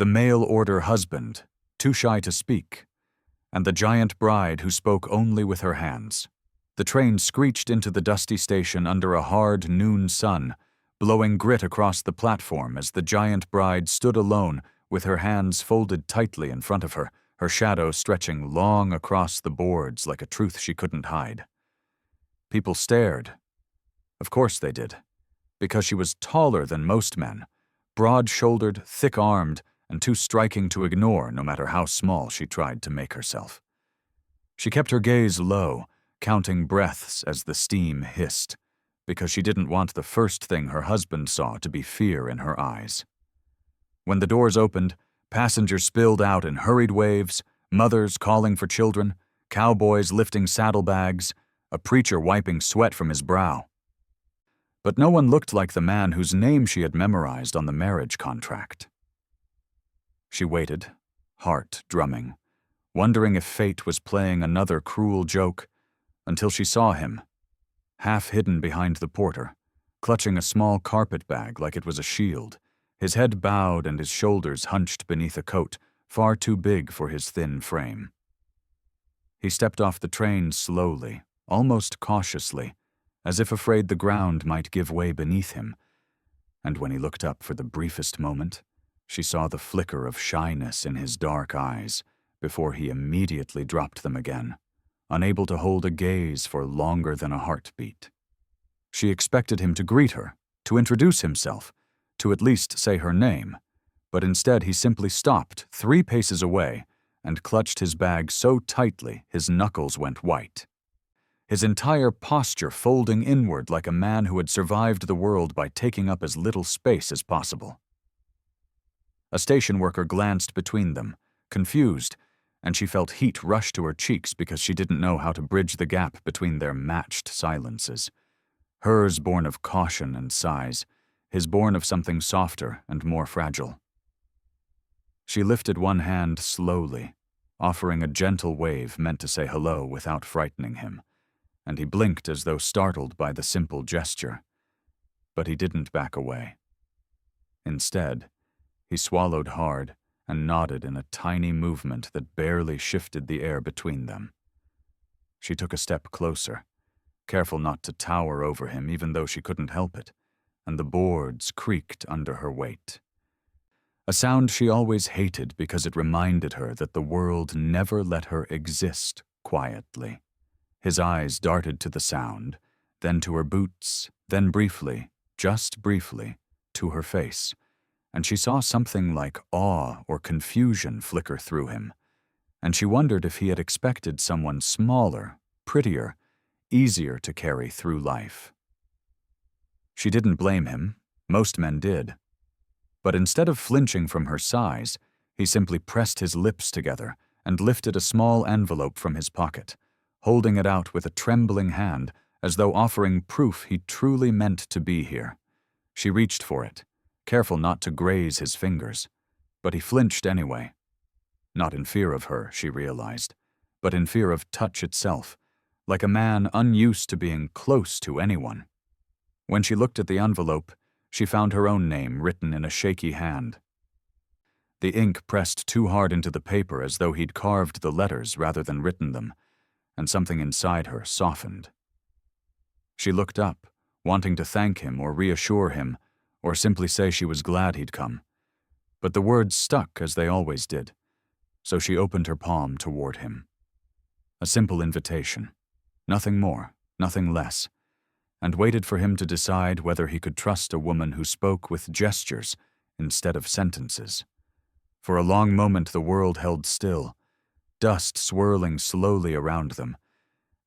the mail-order husband, too shy to speak, and the giant bride who spoke only with her hands. The train screeched into the dusty station under a hard noon sun, blowing grit across the platform as the giant bride stood alone with her hands folded tightly in front of her, her shadow stretching long across the boards like a truth she couldn't hide. People stared. Of course they did, because she was taller than most men, broad-shouldered, thick-armed, and too striking to ignore no matter how small she tried to make herself. She kept her gaze low, counting breaths as the steam hissed, because she didn't want the first thing her husband saw to be fear in her eyes. When the doors opened, passengers spilled out in hurried waves, mothers calling for children, cowboys lifting saddlebags, a preacher wiping sweat from his brow. But no one looked like the man whose name she had memorized on the marriage contract. She waited, heart drumming, wondering if fate was playing another cruel joke, until she saw him, half hidden behind the porter, clutching a small carpet bag like it was a shield, his head bowed and his shoulders hunched beneath a coat far too big for his thin frame. He stepped off the train slowly, almost cautiously, as if afraid the ground might give way beneath him, and when he looked up for the briefest moment, she saw the flicker of shyness in his dark eyes before he immediately dropped them again, unable to hold a gaze for longer than a heartbeat. She expected him to greet her, to introduce himself, to at least say her name, but instead he simply stopped 3 paces away and clutched his bag so tightly his knuckles went white. His entire posture folding inward like a man who had survived the world by taking up as little space as possible. A station worker glanced between them, confused, and she felt heat rush to her cheeks because she didn't know how to bridge the gap between their matched silences. Hers born of caution and sighs, his born of something softer and more fragile. She lifted one hand slowly, offering a gentle wave meant to say hello without frightening him, and he blinked as though startled by the simple gesture. But he didn't back away. Instead, he swallowed hard and nodded in a tiny movement that barely shifted the air between them. She took a step closer, careful not to tower over him even though she couldn't help it, and the boards creaked under her weight. A sound she always hated because it reminded her that the world never let her exist quietly. His eyes darted to the sound, then to her boots, then briefly, just briefly, to her face, and she saw something like awe or confusion flicker through him, and she wondered if he had expected someone smaller, prettier, easier to carry through life. She didn't blame him, most men did. But instead of flinching from her size, he simply pressed his lips together and lifted a small envelope from his pocket, holding it out with a trembling hand as though offering proof he truly meant to be here. She reached for it, careful not to graze his fingers, but he flinched anyway. Not in fear of her, she realized, but in fear of touch itself, like a man unused to being close to anyone. When she looked at the envelope, she found her own name written in a shaky hand. The ink pressed too hard into the paper as though he'd carved the letters rather than written them, and something inside her softened. She looked up, wanting to thank him or reassure him, or simply say she was glad he'd come. But the words stuck as they always did, so she opened her palm toward him. A simple invitation, nothing more, nothing less, and waited for him to decide whether he could trust a woman who spoke with gestures instead of sentences. For a long moment the world held still, dust swirling slowly around them,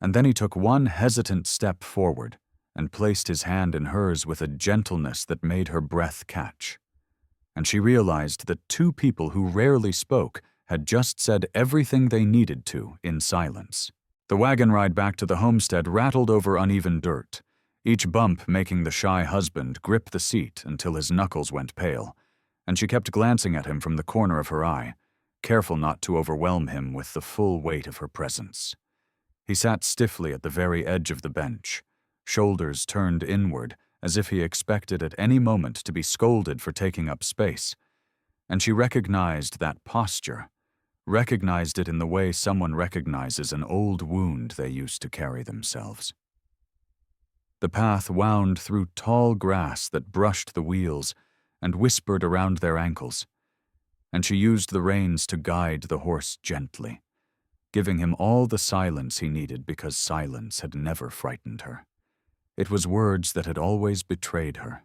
and then he took one hesitant step forward and placed his hand in hers with a gentleness that made her breath catch. And she realized that 2 people who rarely spoke had just said everything they needed to in silence. The wagon ride back to the homestead rattled over uneven dirt, each bump making the shy husband grip the seat until his knuckles went pale, and she kept glancing at him from the corner of her eye, careful not to overwhelm him with the full weight of her presence. He sat stiffly at the very edge of the bench, shoulders turned inward as if he expected at any moment to be scolded for taking up space, And she recognized that posture, recognized it in the way someone recognizes an old wound they used to carry themselves. The path wound through tall grass that brushed the wheels and whispered around their ankles, and she used the reins to guide the horse gently, giving him all the silence he needed because silence had never frightened her. It was words that had always betrayed her.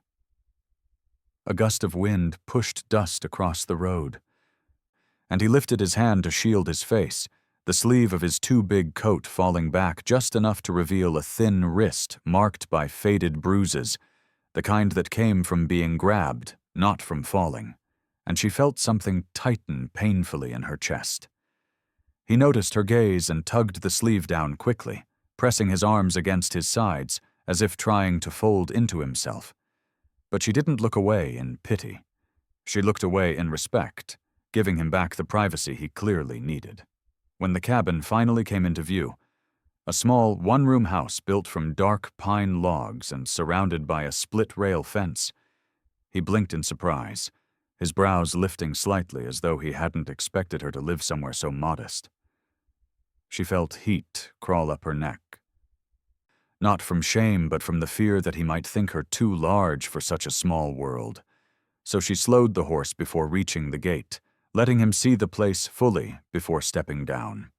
A gust of wind pushed dust across the road, and he lifted his hand to shield his face, the sleeve of his too big coat falling back just enough to reveal a thin wrist marked by faded bruises, the kind that came from being grabbed, not from falling, and she felt something tighten painfully in her chest. He noticed her gaze and tugged the sleeve down quickly, pressing his arms against his sides as if trying to fold into himself. But she didn't look away in pity. She looked away in respect, giving him back the privacy he clearly needed. When the cabin finally came into view, a small one-room house built from dark pine logs and surrounded by a split-rail fence, he blinked in surprise, his brows lifting slightly as though he hadn't expected her to live somewhere so modest. She felt heat crawl up her neck. Not from shame, but from the fear that he might think her too large for such a small world. So she slowed the horse before reaching the gate, letting him see the place fully before stepping down.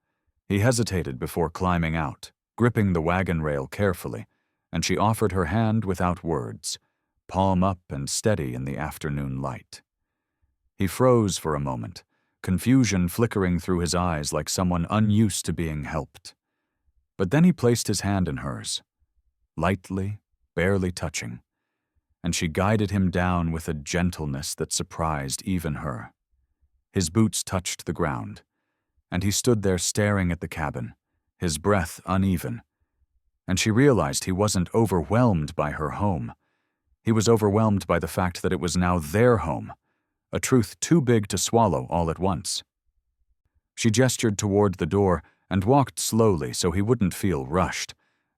He hesitated before climbing out, gripping the wagon rail carefully, and she offered her hand without words, palm up and steady in the afternoon light. He froze for a moment, confusion flickering through his eyes like someone unused to being helped. But then he placed his hand in hers, lightly, barely touching, and she guided him down with a gentleness that surprised even her. His boots touched the ground, and he stood there staring at the cabin, his breath uneven, and she realized he wasn't overwhelmed by her home. He was overwhelmed by the fact that it was now their home, a truth too big to swallow all at once. She gestured toward the door and walked slowly so he wouldn't feel rushed,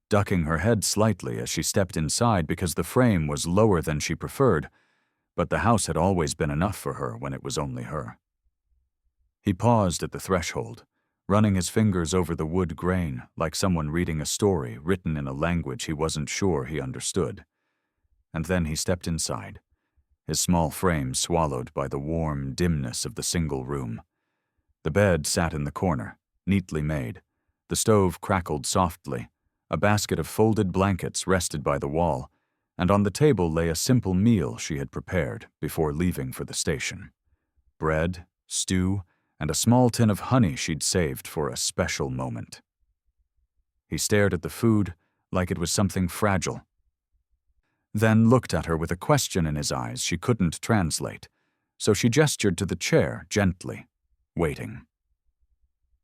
ducking her head slightly as she stepped inside because the frame was lower than she preferred, but the house had always been enough for her when it was only her. He paused at the threshold, running his fingers over the wood grain like someone reading a story written in a language he wasn't sure he understood. And then he stepped inside, his small frame swallowed by the warm dimness of the single room. The bed sat in the corner, neatly made. The stove crackled softly. A basket of folded blankets rested by the wall, and on the table lay a simple meal she had prepared before leaving for the station. Bread, stew, and a small tin of honey she'd saved for a special moment. He stared at the food like it was something fragile, then looked at her with a question in his eyes she couldn't translate, so she gestured to the chair gently, waiting.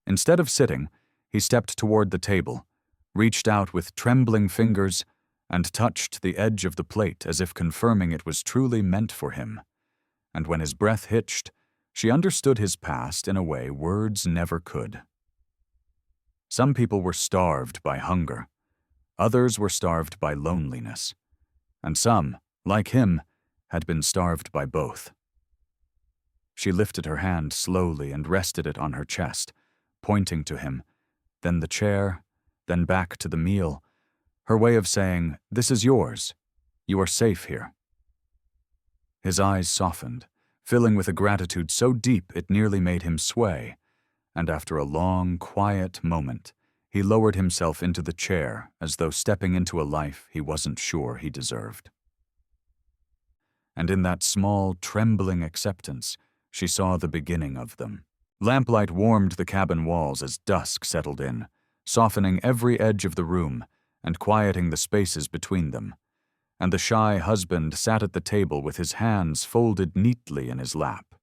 Instead of sitting, he stepped toward the table, reached out with trembling fingers, and touched the edge of the plate as if confirming it was truly meant for him. And when his breath hitched, she understood his past in a way words never could. Some people were starved by hunger. Others were starved by loneliness. And some, like him, had been starved by both. She lifted her hand slowly and rested it on her chest, pointing to him, then the chair, then back to the meal, her way of saying, "This is yours. You are safe here." His eyes softened, filling with a gratitude so deep it nearly made him sway, and after a long, quiet moment, he lowered himself into the chair as though stepping into a life he wasn't sure he deserved. And in that small, trembling acceptance, she saw the beginning of them. Lamplight warmed the cabin walls as dusk settled in, softening every edge of the room and quieting the spaces between them, and the shy husband sat at the table with his hands folded neatly in his lap,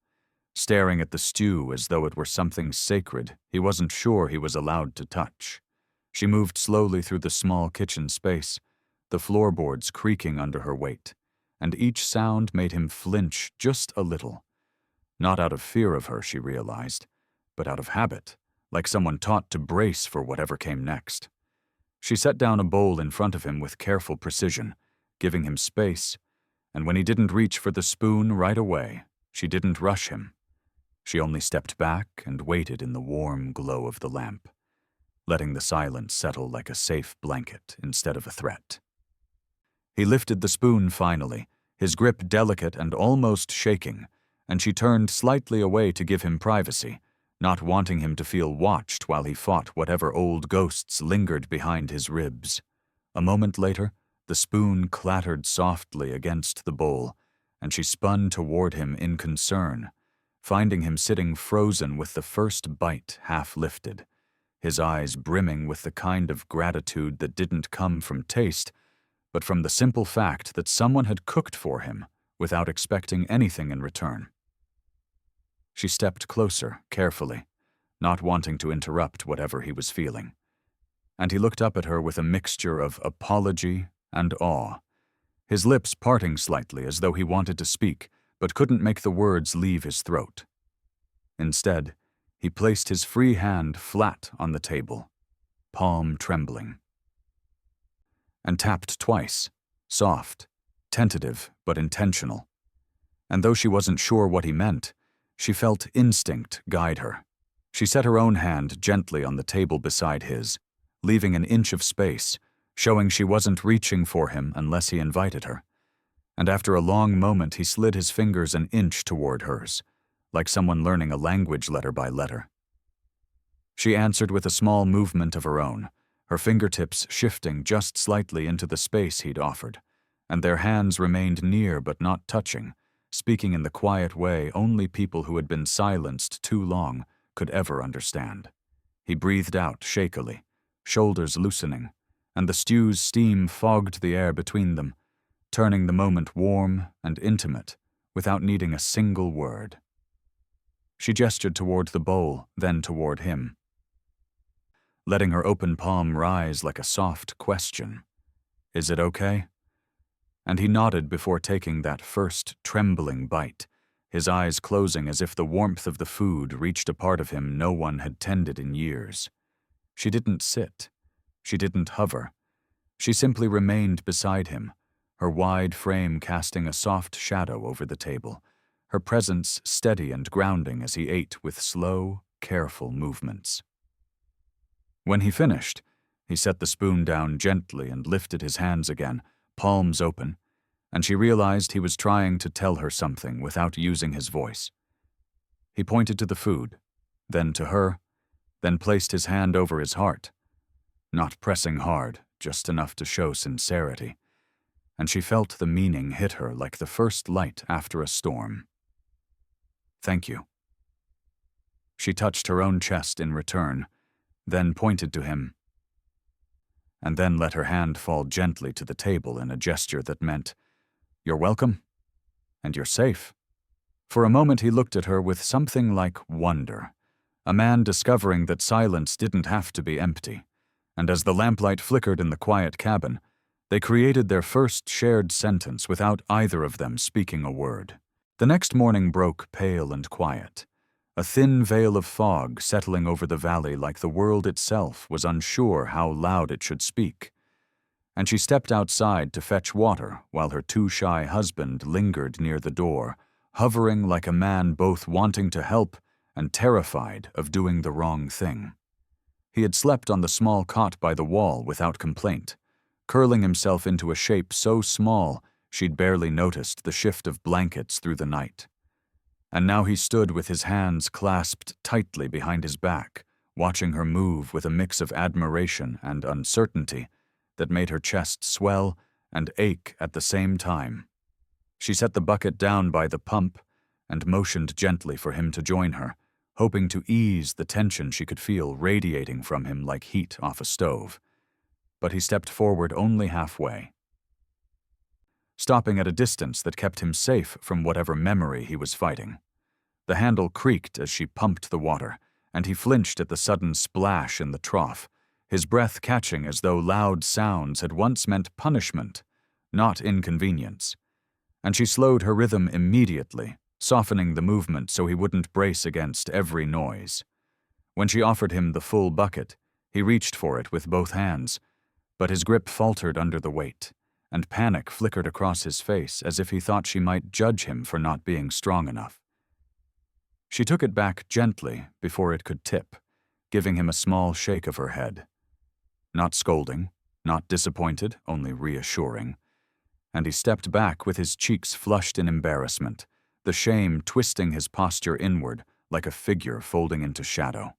staring at the stew as though it were something sacred he wasn't sure he was allowed to touch. She moved slowly through the small kitchen space, the floorboards creaking under her weight, and each sound made him flinch just a little. Not out of fear of her, she realized, but out of habit, like someone taught to brace for whatever came next. She set down a bowl in front of him with careful precision, giving him space, and when he didn't reach for the spoon right away, She didn't rush him. She only stepped back and waited in the warm glow of the lamp, letting the silence settle like a safe blanket instead of a threat. He lifted the spoon finally, his grip delicate and almost shaking, and she turned slightly away to give him privacy, not wanting him to feel watched while he fought whatever old ghosts lingered behind his ribs. A moment later, the spoon clattered softly against the bowl, and she spun toward him in concern, finding him sitting frozen with the first bite half lifted, his eyes brimming with the kind of gratitude that didn't come from taste, but from the simple fact that someone had cooked for him without expecting anything in return. She stepped closer, carefully, not wanting to interrupt whatever he was feeling, and he looked up at her with a mixture of apology and awe, his lips parting slightly as though he wanted to speak but couldn't make the words leave his throat. Instead, he placed his free hand flat on the table, palm trembling, and tapped twice, soft, tentative but intentional. And though she wasn't sure what he meant, she felt instinct guide her. She set her own hand gently on the table beside his, leaving an inch of space, showing she wasn't reaching for him unless he invited her. And after a long moment, he slid his fingers an inch toward hers, like someone learning a language letter by letter. She answered with a small movement of her own, her fingertips shifting just slightly into the space he'd offered, and their hands remained near but not touching, speaking in the quiet way only people who had been silenced too long could ever understand. He breathed out shakily, shoulders loosening, and the stew's steam fogged the air between them, turning the moment warm and intimate without needing a single word. She gestured toward the bowl, then toward him, letting her open palm rise like a soft question. "Is it okay?" And he nodded before taking that first trembling bite, his eyes closing as if the warmth of the food reached a part of him no one had tended in years. She didn't sit. She didn't hover. She simply remained beside him, her wide frame casting a soft shadow over the table, her presence steady and grounding as he ate with slow, careful movements. When he finished, he set the spoon down gently and lifted his hands again, palms open, and she realized he was trying to tell her something without using his voice. He pointed to the food, then to her, then placed his hand over his heart, not pressing hard, just enough to show sincerity, and she felt the meaning hit her like the first light after a storm. "Thank you." She touched her own chest in return, then pointed to him, and then let her hand fall gently to the table in a gesture that meant, "You're welcome, and you're safe." For a moment he looked at her with something like wonder, a man discovering that silence didn't have to be empty, and as the lamplight flickered in the quiet cabin, they created their first shared sentence without either of them speaking a word. The next morning broke pale and quiet, a thin veil of fog settling over the valley like the world itself was unsure how loud it should speak. And she stepped outside to fetch water while her too-shy husband lingered near the door, hovering like a man both wanting to help and terrified of doing the wrong thing. He had slept on the small cot by the wall without complaint, curling himself into a shape so small she'd barely noticed the shift of blankets through the night. And now he stood with his hands clasped tightly behind his back, watching her move with a mix of admiration and uncertainty that made her chest swell and ache at the same time. She set the bucket down by the pump and motioned gently for him to join her, hoping to ease the tension she could feel radiating from him like heat off a stove. But he stepped forward only halfway, stopping at a distance that kept him safe from whatever memory he was fighting. The handle creaked as she pumped the water, and he flinched at the sudden splash in the trough, his breath catching as though loud sounds had once meant punishment, not inconvenience. And she slowed her rhythm immediately, softening the movement so he wouldn't brace against every noise. When she offered him the full bucket, he reached for it with both hands, but his grip faltered under the weight, and panic flickered across his face as if he thought she might judge him for not being strong enough. She took it back gently before it could tip, giving him a small shake of her head. Not scolding, not disappointed, only reassuring. And he stepped back with his cheeks flushed in embarrassment, the shame twisting his posture inward like a figure folding into shadow.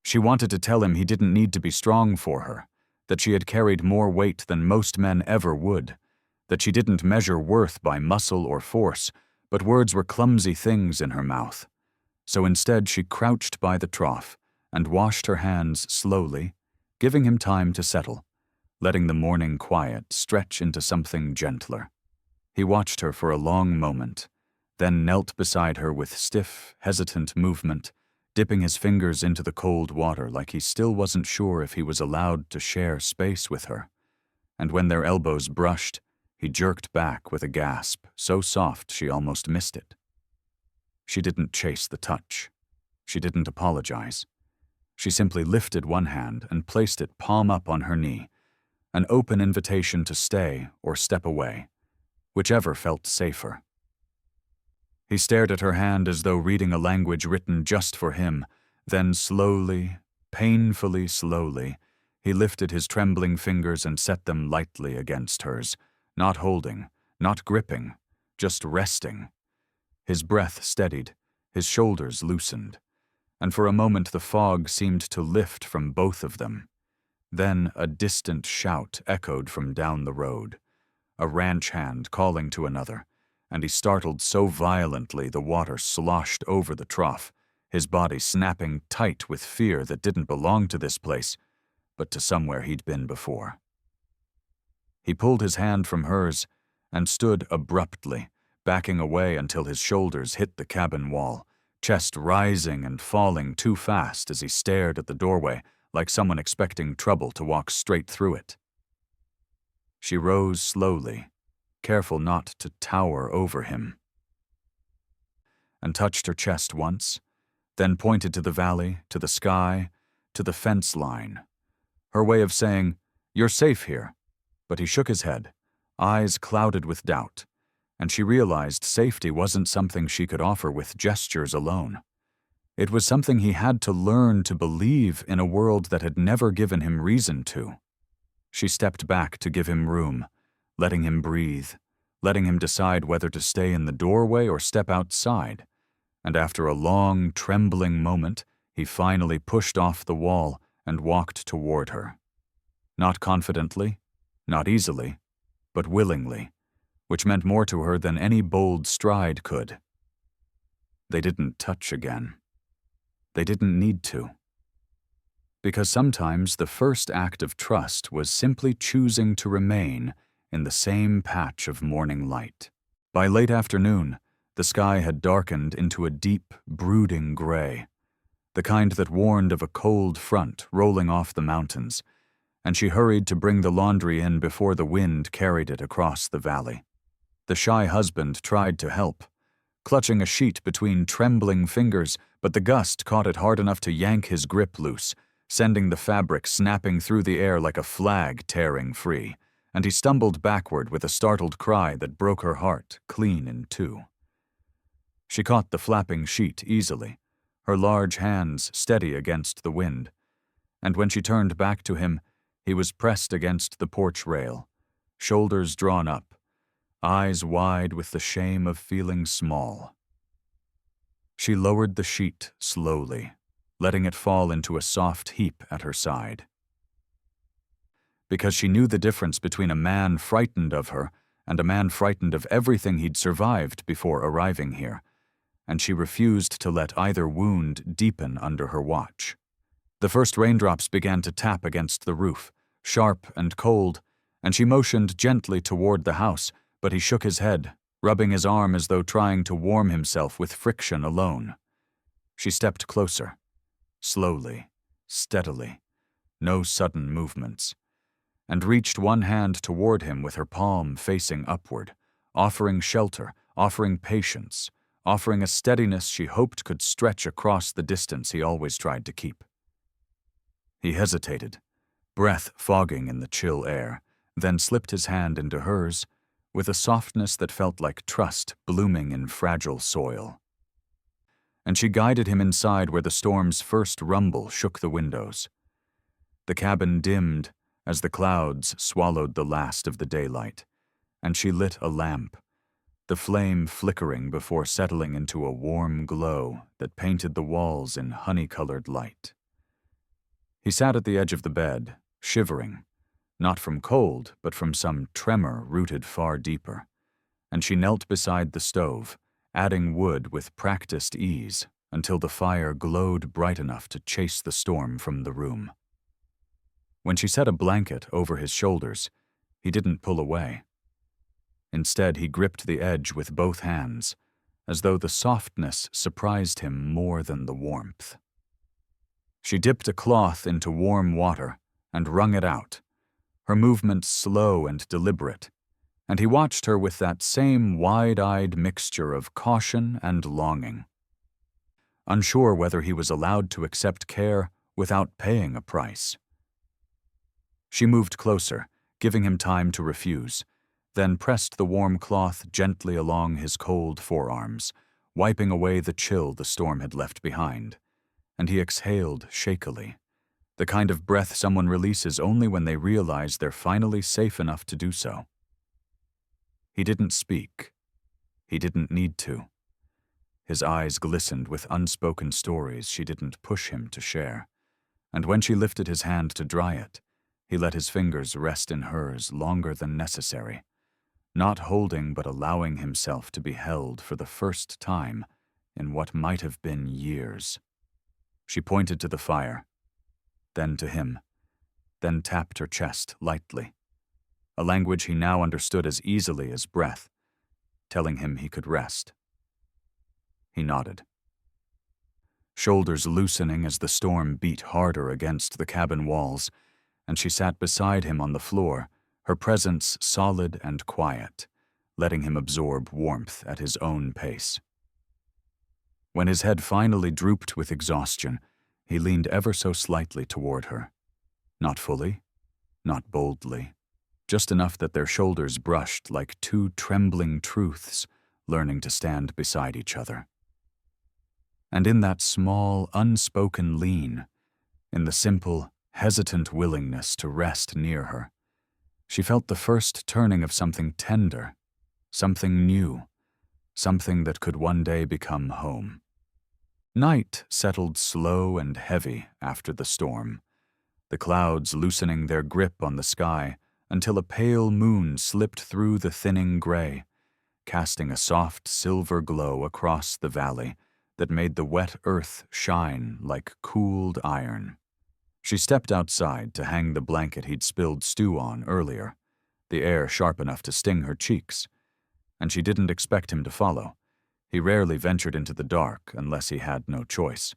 She wanted to tell him he didn't need to be strong for her, that she had carried more weight than most men ever would, that she didn't measure worth by muscle or force, but words were clumsy things in her mouth. So instead she crouched by the trough and washed her hands slowly, giving him time to settle, letting the morning quiet stretch into something gentler. He watched her for a long moment, then knelt beside her with stiff, hesitant movement, dipping his fingers into the cold water like he still wasn't sure if he was allowed to share space with her. And when their elbows brushed, he jerked back with a gasp, so soft she almost missed it. She didn't chase the touch. She didn't apologize. She simply lifted one hand and placed it palm up on her knee, an open invitation to stay or step away, whichever felt safer. He stared at her hand as though reading a language written just for him, then slowly, painfully slowly, he lifted his trembling fingers and set them lightly against hers, not holding, not gripping, just resting. His breath steadied, his shoulders loosened, and for a moment the fog seemed to lift from both of them. Then a distant shout echoed from down the road, a ranch hand calling to another, and he startled so violently the water sloshed over the trough, his body snapping tight with fear that didn't belong to this place, but to somewhere he'd been before. He pulled his hand from hers and stood abruptly, backing away until his shoulders hit the cabin wall, chest rising and falling too fast as he stared at the doorway like someone expecting trouble to walk straight through it. She rose slowly, careful not to tower over him, and touched her chest once, then pointed to the valley, to the sky, to the fence line. Her way of saying, "You're safe here," but he shook his head, eyes clouded with doubt, and she realized safety wasn't something she could offer with gestures alone. It was something he had to learn to believe in a world that had never given him reason to. She stepped back to give him room, letting him breathe, letting him decide whether to stay in the doorway or step outside, and after a long, trembling moment, he finally pushed off the wall and walked toward her. Not confidently, not easily, but willingly, which meant more to her than any bold stride could. They didn't touch again. They didn't need to. Because sometimes the first act of trust was simply choosing to remain in the same patch of morning light. By late afternoon, the sky had darkened into a deep, brooding gray, the kind that warned of a cold front rolling off the mountains, and she hurried to bring the laundry in before the wind carried it across the valley. The shy husband tried to help, clutching a sheet between trembling fingers, but the gust caught it hard enough to yank his grip loose, sending the fabric snapping through the air like a flag tearing free, and he stumbled backward with a startled cry that broke her heart clean in two. She caught the flapping sheet easily, her large hands steady against the wind, and when she turned back to him, he was pressed against the porch rail, shoulders drawn up, eyes wide with the shame of feeling small. She lowered the sheet slowly, letting it fall into a soft heap at her side. Because she knew the difference between a man frightened of her and a man frightened of everything he'd survived before arriving here, and she refused to let either wound deepen under her watch. The first raindrops began to tap against the roof, sharp and cold, and she motioned gently toward the house, but he shook his head, rubbing his arm as though trying to warm himself with friction alone. She stepped closer, slowly, steadily, no sudden movements, and reached one hand toward him with her palm facing upward, offering shelter, offering patience, offering a steadiness she hoped could stretch across the distance he always tried to keep. He hesitated, breath fogging in the chill air, then slipped his hand into hers, with a softness that felt like trust blooming in fragile soil. and she guided him inside where the storm's first rumble shook the windows. The cabin dimmed as the clouds swallowed the last of the daylight, and she lit a lamp, the flame flickering before settling into a warm glow that painted the walls in honey-colored light. He sat at the edge of the bed, shivering, not from cold, but from some tremor rooted far deeper, and she knelt beside the stove, adding wood with practiced ease until the fire glowed bright enough to chase the storm from the room. When she set a blanket over his shoulders, he didn't pull away. Instead, he gripped the edge with both hands, as though the softness surprised him more than the warmth. She dipped a cloth into warm water and wrung it out, her movements slow and deliberate, and he watched her with that same wide-eyed mixture of caution and longing, unsure whether he was allowed to accept care without paying a price. She moved closer, giving him time to refuse, then pressed the warm cloth gently along his cold forearms, wiping away the chill the storm had left behind, and he exhaled shakily, the kind of breath someone releases only when they realize they're finally safe enough to do so. He didn't speak. He didn't need to. His eyes glistened with unspoken stories she didn't push him to share, and when she lifted his hand to dry it, he let his fingers rest in hers longer than necessary, not holding but allowing himself to be held for the first time in what might have been years. She pointed to the fire, then to him, then tapped her chest lightly, a language he now understood as easily as breath, telling him he could rest. He nodded. Shoulders loosening as the storm beat harder against the cabin walls, and she sat beside him on the floor, her presence solid and quiet, letting him absorb warmth at his own pace. When his head finally drooped with exhaustion, he leaned ever so slightly toward her. Not fully, not boldly, just enough that their shoulders brushed like two trembling truths learning to stand beside each other. And in that small, unspoken lean, in the simple, hesitant willingness to rest near her, she felt the first turning of something tender, something new, something that could one day become home. Night settled slow and heavy after the storm, the clouds loosening their grip on the sky until a pale moon slipped through the thinning gray, casting a soft silver glow across the valley that made the wet earth shine like cooled iron. She stepped outside to hang the blanket he'd spilled stew on earlier, the air sharp enough to sting her cheeks, and she didn't expect him to follow. He rarely ventured into the dark unless he had no choice.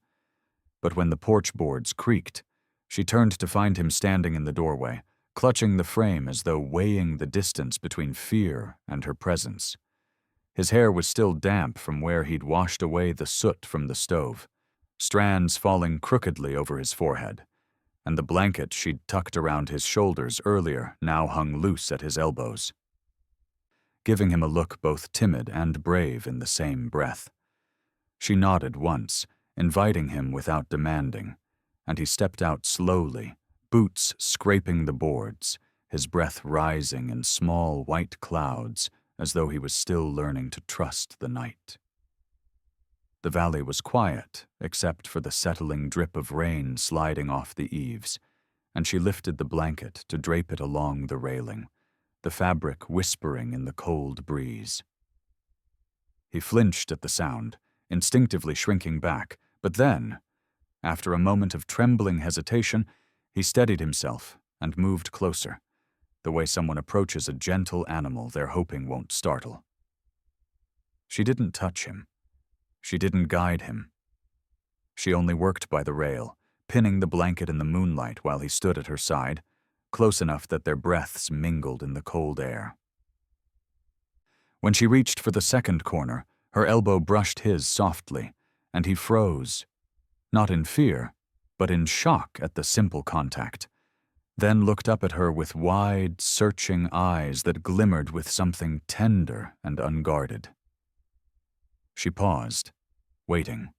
But when the porch boards creaked, she turned to find him standing in the doorway, clutching the frame as though weighing the distance between fear and her presence. His hair was still damp from where he'd washed away the soot from the stove, strands falling crookedly over his forehead, and the blanket she'd tucked around his shoulders earlier now hung loose at his elbows, giving him a look both timid and brave in the same breath. She nodded once, inviting him without demanding, and he stepped out slowly, boots scraping the boards, his breath rising in small white clouds as though he was still learning to trust the night. The valley was quiet, except for the settling drip of rain sliding off the eaves, and she lifted the blanket to drape it along the railing, the fabric whispering in the cold breeze. He flinched at the sound, instinctively shrinking back, but then, after a moment of trembling hesitation, he steadied himself and moved closer, the way someone approaches a gentle animal they're hoping won't startle. She didn't touch him. She didn't guide him. She only worked by the rail, pinning the blanket in the moonlight while he stood at her side, close enough that their breaths mingled in the cold air. When she reached for the second corner, her elbow brushed his softly, and he froze, not in fear, but in shock at the simple contact, then looked up at her with wide, searching eyes that glimmered with something tender and unguarded. She paused, waiting,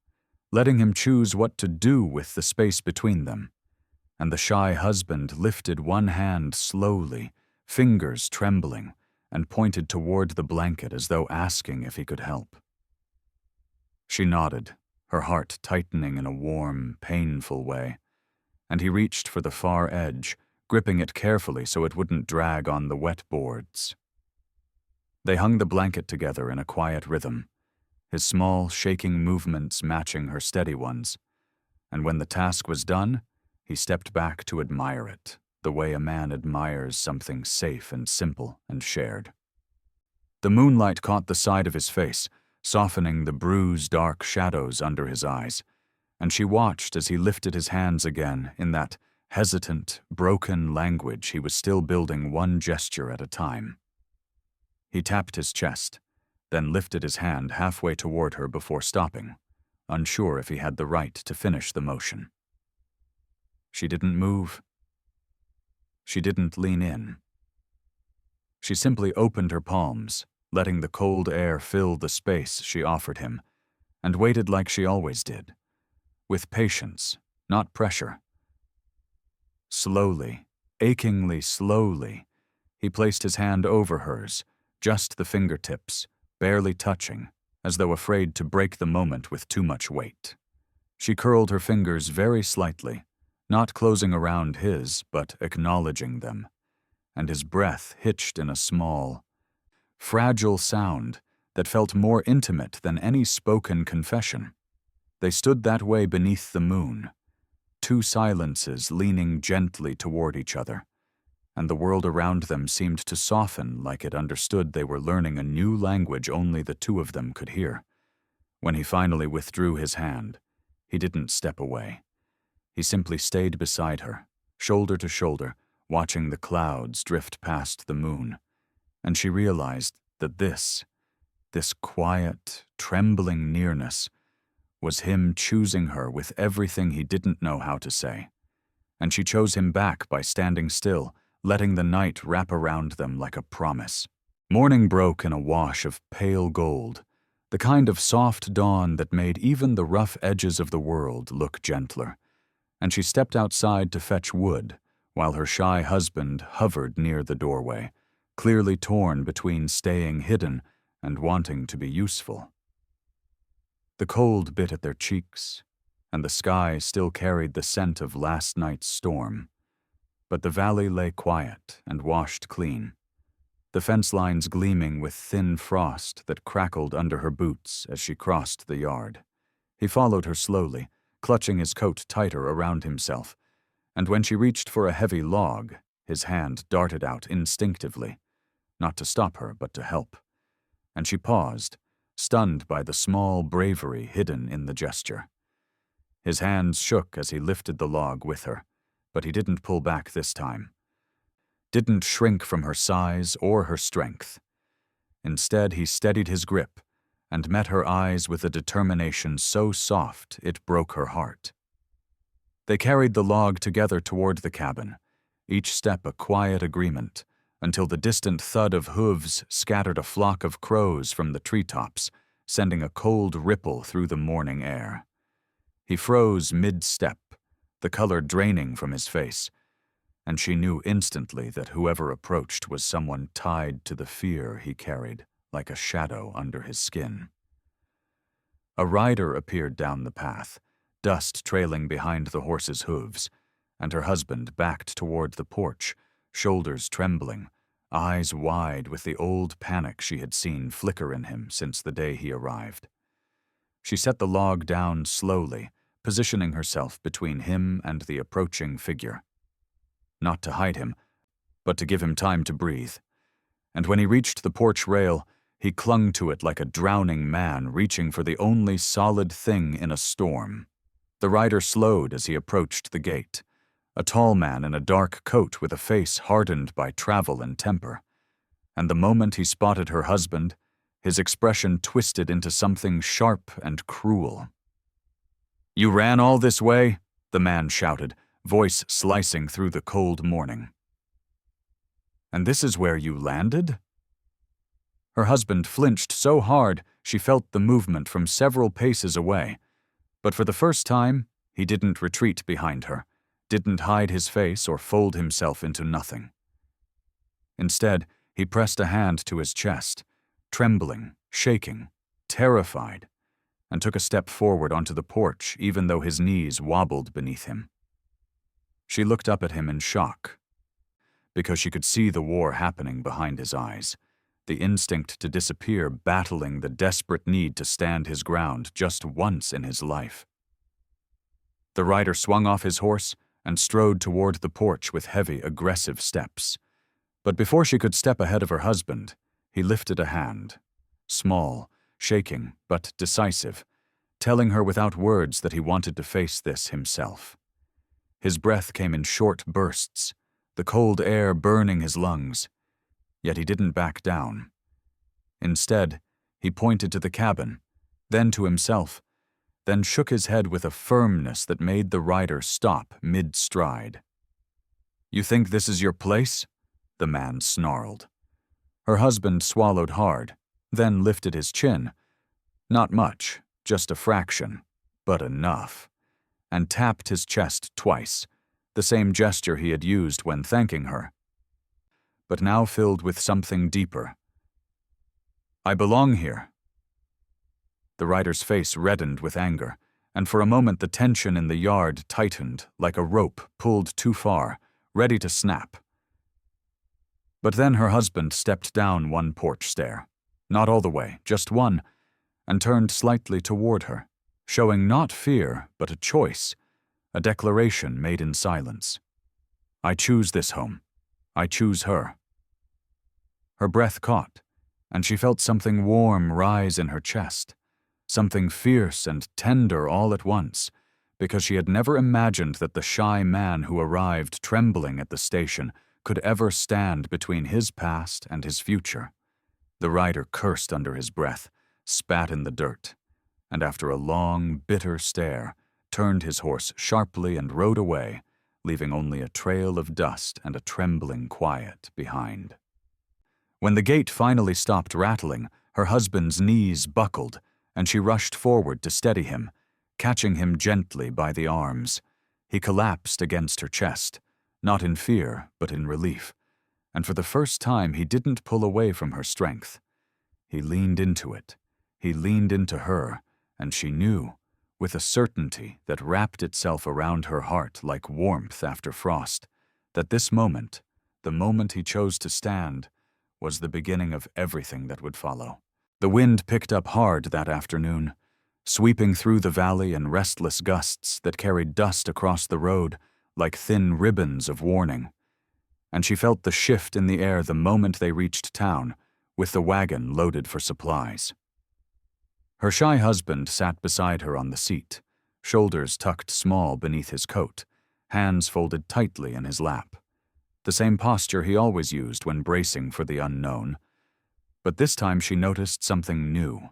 letting him choose what to do with the space between them. And the shy husband lifted one hand slowly, fingers trembling, and pointed toward the blanket as though asking if he could help. She nodded, her heart tightening in a warm, painful way, and he reached for the far edge, gripping it carefully so it wouldn't drag on the wet boards. They hung the blanket together in a quiet rhythm, his small, shaking movements matching her steady ones, and when the task was done, he stepped back to admire it, the way a man admires something safe and simple and shared. The moonlight caught the side of his face, softening the bruised, dark shadows under his eyes, and she watched as he lifted his hands again in that hesitant, broken language he was still building one gesture at a time. He tapped his chest, then lifted his hand halfway toward her before stopping, unsure if he had the right to finish the motion. She didn't move. She didn't lean in. She simply opened her palms, letting the cold air fill the space she offered him, and waited like she always did, with patience, not pressure. Slowly, achingly slowly, he placed his hand over hers, just the fingertips, barely touching, as though afraid to break the moment with too much weight. She curled her fingers very slightly, not closing around his, but acknowledging them, and his breath hitched in a small, fragile sound that felt more intimate than any spoken confession. They stood that way beneath the moon, two silences leaning gently toward each other, and the world around them seemed to soften like it understood they were learning a new language only the two of them could hear. When he finally withdrew his hand, he didn't step away. He simply stayed beside her, shoulder to shoulder, watching the clouds drift past the moon, and she realized that this quiet, trembling nearness was him choosing her with everything he didn't know how to say. And she chose him back by standing still, letting the night wrap around them like a promise. Morning broke in a wash of pale gold, the kind of soft dawn that made even the rough edges of the world look gentler, and she stepped outside to fetch wood, while her shy husband hovered near the doorway, clearly torn between staying hidden and wanting to be useful. The cold bit at their cheeks, and the sky still carried the scent of last night's storm, but the valley lay quiet and washed clean, the fence lines gleaming with thin frost that crackled under her boots as she crossed the yard. He followed her slowly, clutching his coat tighter around himself, and when she reached for a heavy log, his hand darted out instinctively, not to stop her but to help, and she paused, stunned by the small bravery hidden in the gesture. His hands shook as he lifted the log with her, but he didn't pull back this time. Didn't shrink from her size or her strength. Instead, he steadied his grip and met her eyes with a determination so soft it broke her heart. They carried the log together toward the cabin, each step a quiet agreement, until the distant thud of hooves scattered a flock of crows from the treetops, sending a cold ripple through the morning air. He froze mid-step, the color draining from his face, and she knew instantly that whoever approached was someone tied to the fear he carried, like a shadow under his skin. A rider appeared down the path, dust trailing behind the horse's hooves, and her husband backed toward the porch, shoulders trembling, eyes wide with the old panic she had seen flicker in him since the day he arrived. She set the log down slowly, positioning herself between him and the approaching figure. Not to hide him, but to give him time to breathe. And when he reached the porch rail, he clung to it like a drowning man reaching for the only solid thing in a storm. The rider slowed as he approached the gate, a tall man in a dark coat with a face hardened by travel and temper. And the moment he spotted her husband, his expression twisted into something sharp and cruel. "You ran all this way?" the man shouted, voice slicing through the cold morning. "And this is where you landed?" Her husband flinched so hard she felt the movement from several paces away, But for the first time, he didn't retreat behind her, didn't hide his face or fold himself into nothing. Instead, he pressed a hand to his chest, trembling, shaking, terrified, and took a step forward onto the porch even though his knees wobbled beneath him. She looked up at him in shock, because she could see the war happening behind his eyes, the instinct to disappear battling the desperate need to stand his ground just once in his life. The rider swung off his horse and strode toward the porch with heavy, aggressive steps. But before she could step ahead of her husband, he lifted a hand, small, shaking, but decisive, telling her without words that he wanted to face this himself. His breath came in short bursts, the cold air burning his lungs, yet he didn't back down. Instead, he pointed to the cabin, then to himself, then shook his head with a firmness that made the rider stop mid-stride. "You think this is your place?" the man snarled. Her husband swallowed hard, then lifted his chin. Not much, just a fraction, but enough, and tapped his chest twice, the same gesture he had used when thanking her, but now filled with something deeper. "I belong here." The rider's face reddened with anger, and for a moment the tension in the yard tightened like a rope pulled too far, ready to snap. But then her husband stepped down one porch stair, not all the way, just one, and turned slightly toward her, showing not fear, but a choice, a declaration made in silence. "I choose this home. I choose her." Her breath caught, and she felt something warm rise in her chest, something fierce and tender all at once, because she had never imagined that the shy man who arrived trembling at the station could ever stand between his past and his future. The rider cursed under his breath, spat in the dirt, and after a long, bitter stare, turned his horse sharply and rode away, leaving only a trail of dust and a trembling quiet behind. When the gate finally stopped rattling, her husband's knees buckled, and she rushed forward to steady him, catching him gently by the arms. He collapsed against her chest, not in fear, but in relief, and for the first time he didn't pull away from her strength. He leaned into it. He leaned into her, and she knew, with a certainty that wrapped itself around her heart like warmth after frost, that this moment, the moment he chose to stand, was the beginning of everything that would follow. The wind picked up hard that afternoon, sweeping through the valley in restless gusts that carried dust across the road like thin ribbons of warning, and she felt the shift in the air the moment they reached town, with the wagon loaded for supplies. Her shy husband sat beside her on the seat, shoulders tucked small beneath his coat, hands folded tightly in his lap, the same posture he always used when bracing for the unknown. But this time she noticed something new.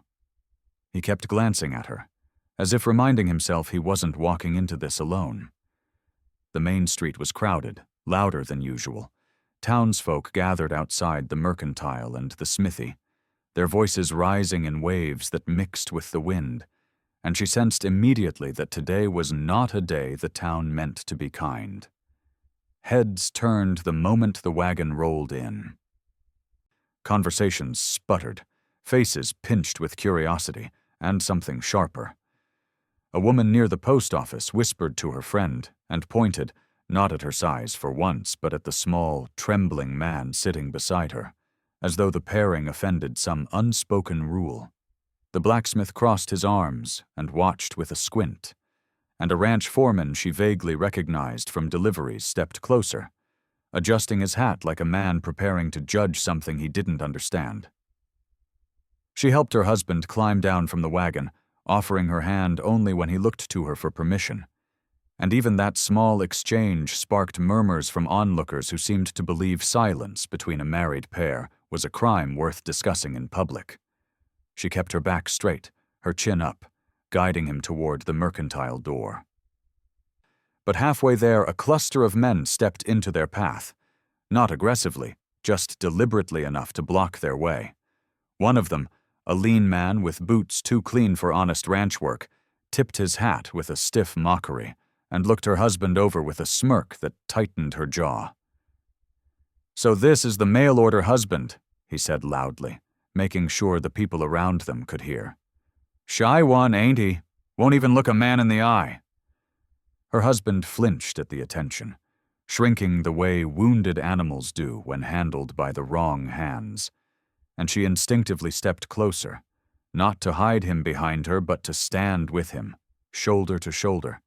He kept glancing at her, as if reminding himself he wasn't walking into this alone. The main street was crowded, louder than usual. Townsfolk gathered outside the mercantile and the smithy, their voices rising in waves that mixed with the wind, and she sensed immediately that today was not a day the town meant to be kind. Heads turned the moment the wagon rolled in. Conversations sputtered, faces pinched with curiosity and something sharper. A woman near the post office whispered to her friend and pointed, not at her size for once, but at the small, trembling man sitting beside her, as though the pairing offended some unspoken rule. The blacksmith crossed his arms and watched with a squint, and a ranch foreman she vaguely recognized from deliveries stepped closer, adjusting his hat like a man preparing to judge something he didn't understand. She helped her husband climb down from the wagon, offering her hand only when he looked to her for permission. And even that small exchange sparked murmurs from onlookers who seemed to believe silence between a married pair was a crime worth discussing in public. She kept her back straight, her chin up, guiding him toward the mercantile door. But halfway there, a cluster of men stepped into their path, not aggressively, just deliberately enough to block their way. One of them, a lean man with boots too clean for honest ranch work, tipped his hat with a stiff mockery, and looked her husband over with a smirk that tightened her jaw. "So this is the mail-order husband," he said loudly, making sure the people around them could hear. "Shy one, ain't he? Won't even look a man in the eye." Her husband flinched at the attention, shrinking the way wounded animals do when handled by the wrong hands, and she instinctively stepped closer, not to hide him behind her but to stand with him, shoulder to shoulder,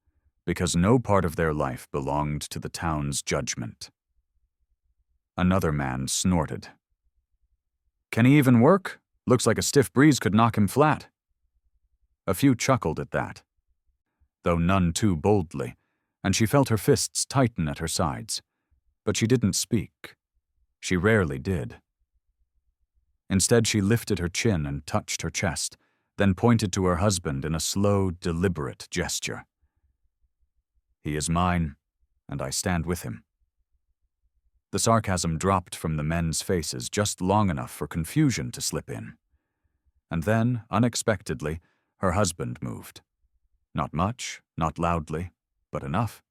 because no part of their life belonged to the town's judgment. Another man snorted. "Can he even work? Looks like a stiff breeze could knock him flat." A few chuckled at that, though none too boldly, and she felt her fists tighten at her sides. But she didn't speak. She rarely did. Instead, she lifted her chin and touched her chest, then pointed to her husband in a slow, deliberate gesture. "He is mine, and I stand with him." The sarcasm dropped from the men's faces just long enough for confusion to slip in. And then, unexpectedly, her husband moved. Not much, not loudly, but enough.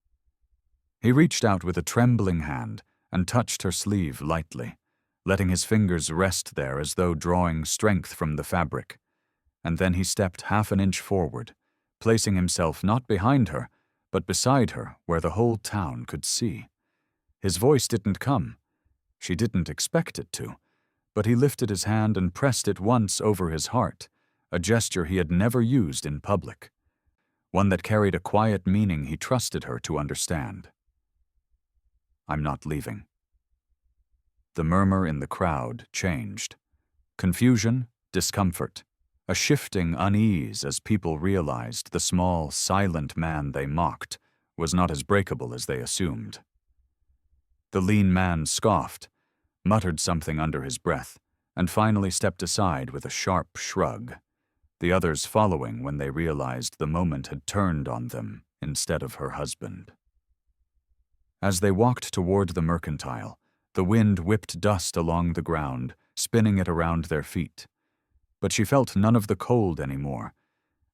He reached out with a trembling hand and touched her sleeve lightly, letting his fingers rest there as though drawing strength from the fabric. And then he stepped half an inch forward, placing himself not behind her, but beside her where the whole town could see. His voice didn't come. She didn't expect it to, but he lifted his hand and pressed it once over his heart, a gesture he had never used in public, one that carried a quiet meaning he trusted her to understand. "I'm not leaving." The murmur in the crowd changed. Confusion, discomfort, a shifting unease as people realized the small, silent man they mocked was not as breakable as they assumed. The lean man scoffed, muttered something under his breath, and finally stepped aside with a sharp shrug, the others following when they realized the moment had turned on them instead of her husband. As they walked toward the mercantile, the wind whipped dust along the ground, spinning it around their feet. But she felt none of the cold anymore,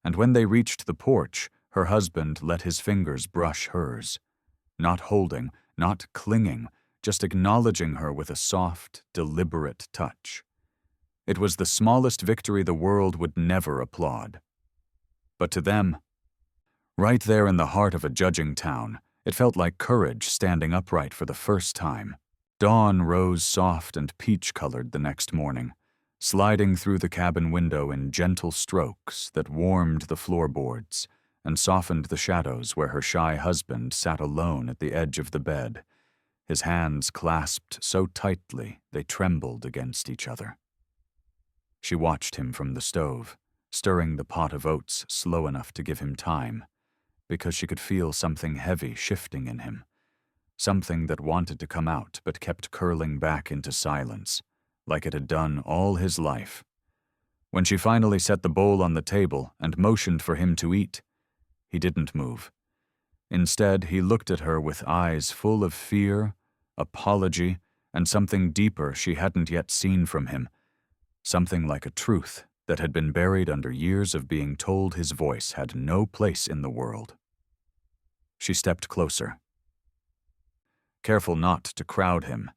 and when they reached the porch, her husband let his fingers brush hers, not holding, not clinging, just acknowledging her with a soft, deliberate touch. It was the smallest victory the world would never applaud. But to them, right there in the heart of a judging town, it felt like courage standing upright for the first time. Dawn rose soft and peach-colored the next morning, sliding through the cabin window in gentle strokes that warmed the floorboards and softened the shadows where her shy husband sat alone at the edge of the bed, his hands clasped so tightly they trembled against each other. She watched him from the stove, stirring the pot of oats slow enough to give him time, because she could feel something heavy shifting in him, something that wanted to come out but kept curling back into silence, like it had done all his life. When she finally set the bowl on the table and motioned for him to eat, he didn't move. Instead, he looked at her with eyes full of fear, apology, and something deeper she hadn't yet seen from him, something like a truth that had been buried under years of being told his voice had no place in the world. She stepped closer, careful not to crowd him,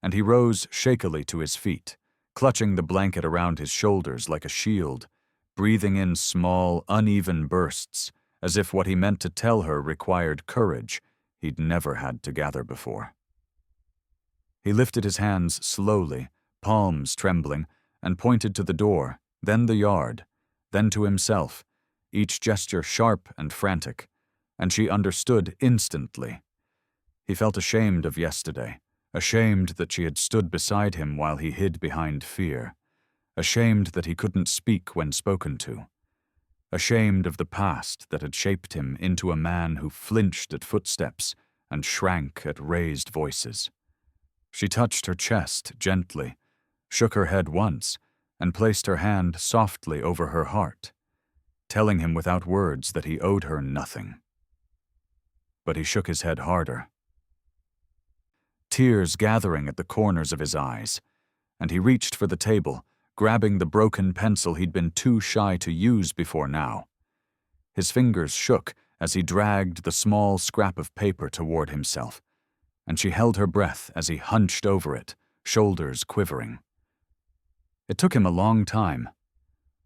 and he rose shakily to his feet, clutching the blanket around his shoulders like a shield, breathing in small, uneven bursts, as if what he meant to tell her required courage he'd never had to gather before. He lifted his hands slowly, palms trembling, and pointed to the door, then the yard, then to himself, each gesture sharp and frantic, and she understood instantly. He felt ashamed of yesterday, ashamed that she had stood beside him while he hid behind fear, ashamed that he couldn't speak when spoken to, ashamed of the past that had shaped him into a man who flinched at footsteps and shrank at raised voices. She touched her chest gently, shook her head once, and placed her hand softly over her heart, telling him without words that he owed her nothing. But he shook his head harder, tears gathering at the corners of his eyes, and he reached for the table, grabbing the broken pencil he'd been too shy to use before now. His fingers shook as he dragged the small scrap of paper toward himself, and she held her breath as he hunched over it, shoulders quivering. It took him a long time,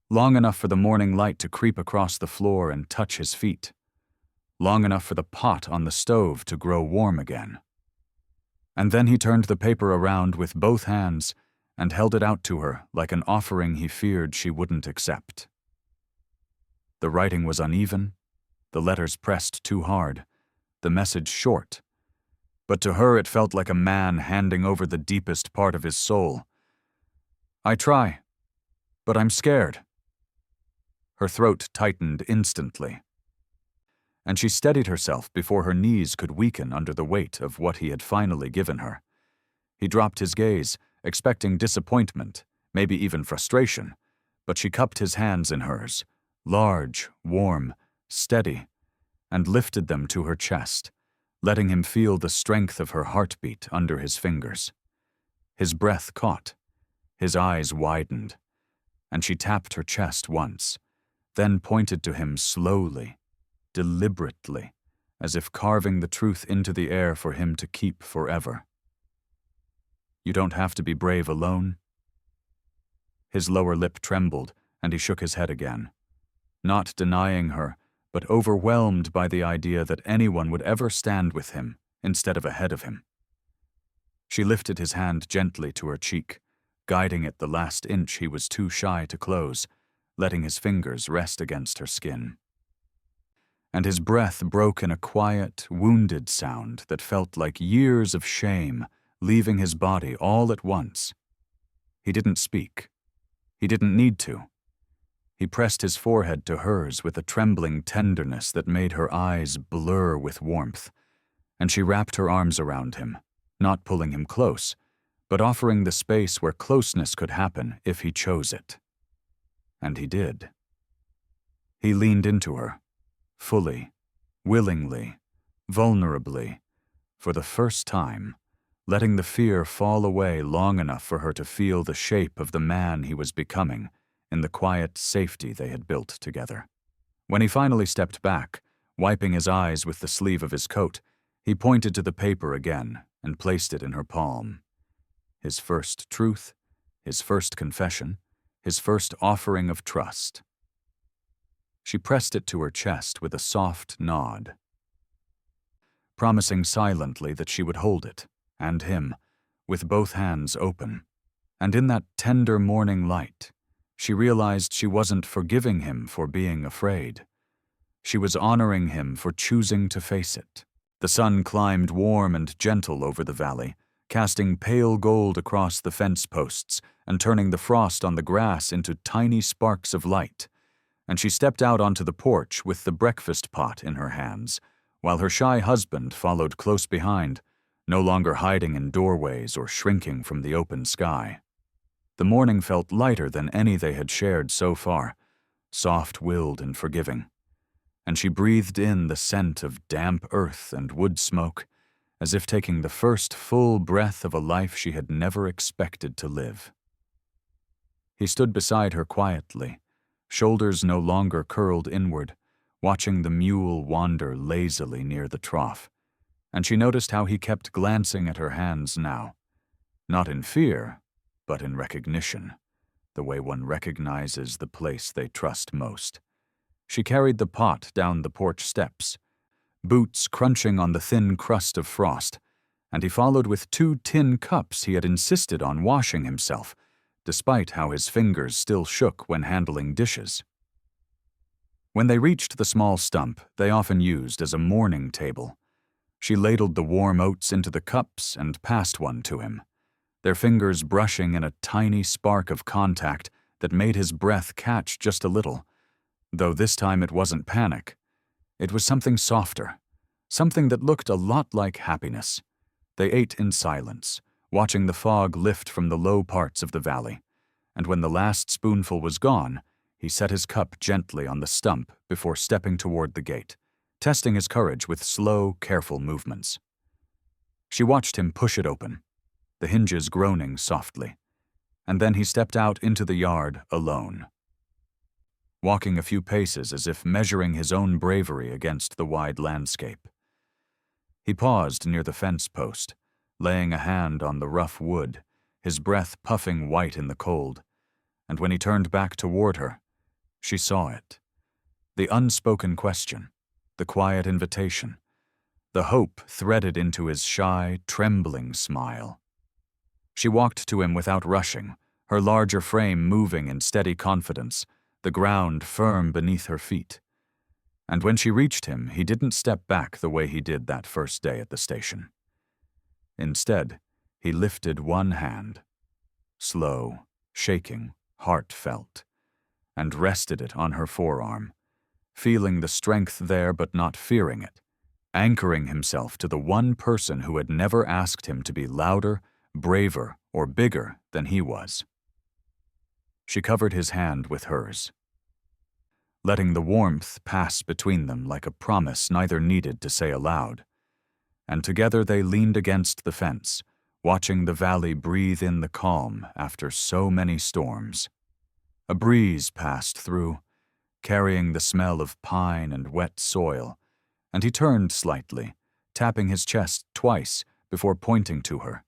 long enough for the morning light to creep across the floor and touch his feet, long enough for the pot on the stove to grow warm again. And then he turned the paper around with both hands and held it out to her like an offering he feared she wouldn't accept. The writing was uneven, the letters pressed too hard, the message short, but to her it felt like a man handing over the deepest part of his soul. "I try, but I'm scared." Her throat tightened instantly, and she steadied herself before her knees could weaken under the weight of what he had finally given her. He dropped his gaze, expecting disappointment, maybe even frustration, but she cupped his hands in hers, large, warm, steady, and lifted them to her chest, letting him feel the strength of her heartbeat under his fingers. His breath caught, his eyes widened, and she tapped her chest once, then pointed to him slowly, deliberately, as if carving the truth into the air for him to keep forever. "You don't have to be brave alone." His lower lip trembled, and he shook his head again, not denying her, but overwhelmed by the idea that anyone would ever stand with him instead of ahead of him. She lifted his hand gently to her cheek, guiding it the last inch he was too shy to close, letting his fingers rest against her skin. And his breath broke in a quiet, wounded sound that felt like years of shame leaving his body all at once. He didn't speak. He didn't need to. He pressed his forehead to hers with a trembling tenderness that made her eyes blur with warmth, and she wrapped her arms around him, not pulling him close, but offering the space where closeness could happen if he chose it. And he did. He leaned into her, fully, willingly, vulnerably, for the first time, letting the fear fall away long enough for her to feel the shape of the man he was becoming in the quiet safety they had built together. When he finally stepped back, wiping his eyes with the sleeve of his coat, he pointed to the paper again and placed it in her palm. His first truth, his first confession, his first offering of trust. She pressed it to her chest with a soft nod, promising silently that she would hold it, and him, with both hands open. And in that tender morning light, she realized she wasn't forgiving him for being afraid. She was honoring him for choosing to face it. The sun climbed warm and gentle over the valley, casting pale gold across the fence posts and turning the frost on the grass into tiny sparks of light, and she stepped out onto the porch with the breakfast pot in her hands, while her shy husband followed close behind, no longer hiding in doorways or shrinking from the open sky. The morning felt lighter than any they had shared so far, soft-willed and forgiving, and she breathed in the scent of damp earth and wood smoke, as if taking the first full breath of a life she had never expected to live. He stood beside her quietly, shoulders no longer curled inward, watching the mule wander lazily near the trough, and she noticed how he kept glancing at her hands now, not in fear, but in recognition, the way one recognizes the place they trust most. She carried the pot down the porch steps, boots crunching on the thin crust of frost, and he followed with 2 tin cups he had insisted on washing himself, despite how his fingers still shook when handling dishes. When they reached the small stump they often used as a morning table, she ladled the warm oats into the cups and passed one to him, their fingers brushing in a tiny spark of contact that made his breath catch just a little, though this time it wasn't panic. It was something softer, something that looked a lot like happiness. They ate in silence, watching the fog lift from the low parts of the valley, and when the last spoonful was gone, he set his cup gently on the stump before stepping toward the gate, testing his courage with slow, careful movements. She watched him push it open, the hinges groaning softly, and then he stepped out into the yard alone. walking a few paces as if measuring his own bravery against the wide landscape. He paused near the fence post, laying a hand on the rough wood, his breath puffing white in the cold, and when he turned back toward her, she saw it. The unspoken question, the quiet invitation, the hope threaded into his shy, trembling smile. She walked to him without rushing, her larger frame moving in steady confidence, the ground firm beneath her feet. And when she reached him, he didn't step back the way he did that first day at the station. Instead, he lifted one hand, slow, shaking, heartfelt, and rested it on her forearm, feeling the strength there but not fearing it, anchoring himself to the one person who had never asked him to be louder, braver, or bigger than he was. She covered his hand with hers, letting the warmth pass between them like a promise neither needed to say aloud. And together they leaned against the fence, watching the valley breathe in the calm after so many storms. A breeze passed through, carrying the smell of pine and wet soil, and he turned slightly, tapping his chest twice before pointing to her,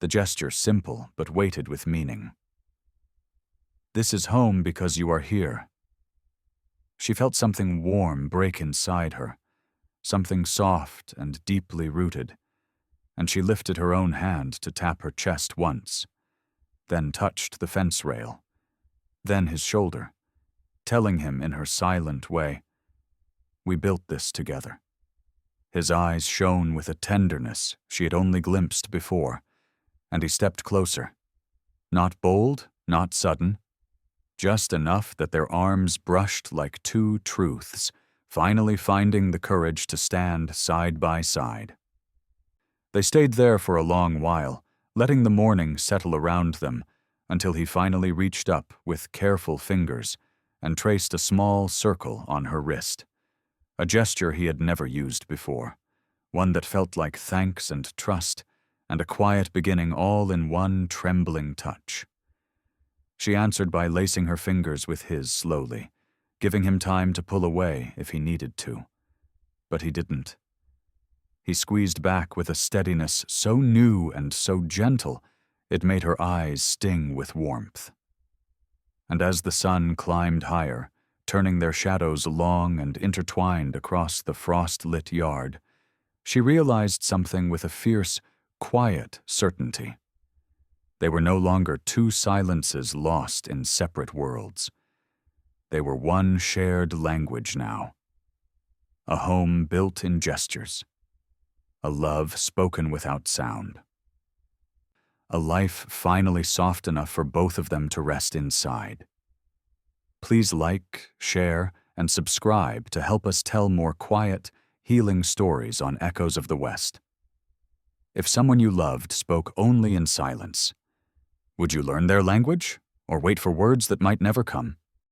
the gesture simple but weighted with meaning. "This is home because you are here." She felt something warm break inside her, something soft and deeply rooted, and she lifted her own hand to tap her chest once, then touched the fence rail, then his shoulder, telling him in her silent way, "We built this together." His eyes shone with a tenderness she had only glimpsed before, and he stepped closer. Not bold, not sudden, just enough that their arms brushed like two truths, finally finding the courage to stand side by side. They stayed there for a long while, letting the morning settle around them, until he finally reached up with careful fingers and traced a small circle on her wrist, a gesture he had never used before, one that felt like thanks and trust, and a quiet beginning all in one trembling touch. She answered by lacing her fingers with his slowly, giving him time to pull away if he needed to. But he didn't. He squeezed back with a steadiness so new and so gentle, it made her eyes sting with warmth. And as the sun climbed higher, turning their shadows long and intertwined across the frost-lit yard, she realized something with a fierce, quiet certainty. They were no longer two silences lost in separate worlds. They were one shared language now. A home built in gestures. A love spoken without sound. A life finally soft enough for both of them to rest inside. Please like, share, and subscribe to help us tell more quiet, healing stories on Echoes of the West. If someone you loved spoke only in silence, would you learn their language, or wait for words that might never come?